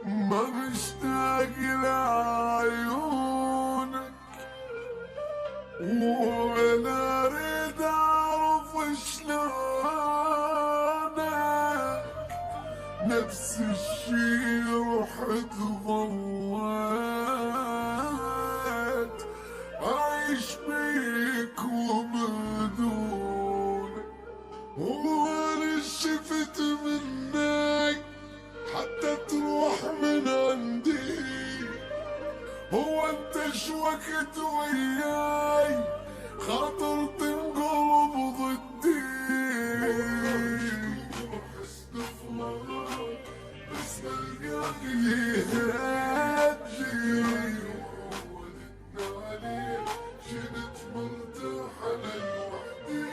ما مشتاق لعيونك ولا اريد اعرف شلونك، نفس الشي رحت ضويت عايش بيك وبدونك، وانا شفت منك حتى تروح من عندي، هو انت شوكت وياي خاطر تنقلب ضدي. حسن فراق بس القاك يهدي، وعودتنا عليه جنت مرتاح انا لوحدي،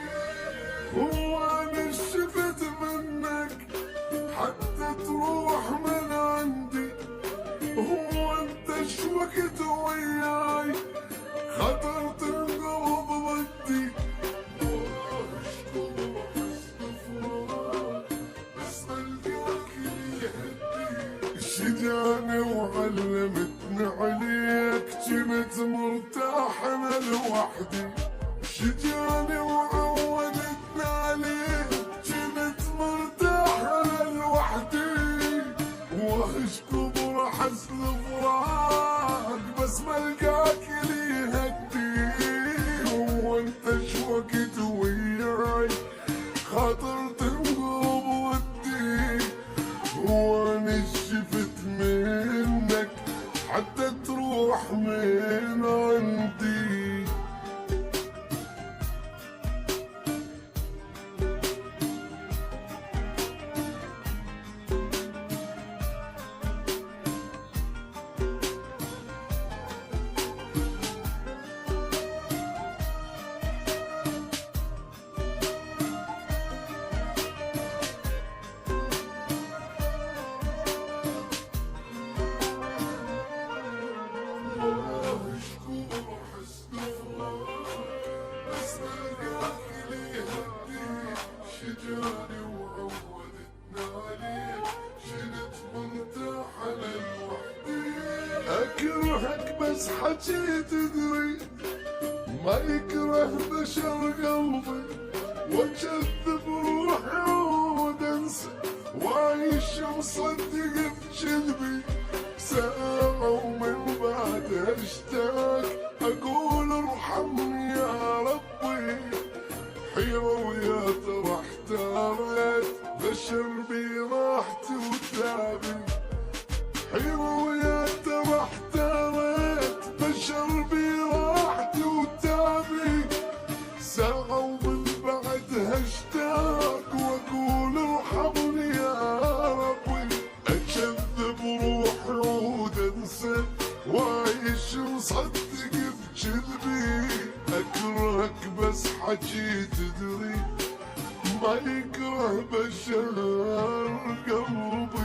هو انا شفت منك حتى تروح من عندي، هو انت شوكت وياي خطر تنقلب ضدي. واشكر حسن فراق بس القاك يهدي، شجاني وعلمتني عليك جنت مرتاح انا لوحدي، شجاني وعودتني عليك جنت مرتاح انا لوحدي، واشكر حسن فراق بس ملقاك لي هدي، هو انت شوكت وياي خاطر تنقلب ودي، وانا شفت منك حتى تروح من عندي. شجاني وعودتنا عليه جنت مرتاح انا لوحدي، اكرهك بس حكي تدري ما يكره بشر قلبي، واكذب روحي وانسى وعايش مصدق بكذبي، ساعة ومن بعد اشتاق اقول ارحمني يا ربي، حيرة ويا ترى احتارت بشر بي راحتي وتعبي، حيرة ويا ترى احتارت بشر بي راحتي وتعبي، ساعة ومن بعدها اشتاق واقول ارحمني يا ربي، اكذب روحي وانسى وعايش مصدق بكذبي، اكرهك بس حكي تدري ما يكره بشر قلبي.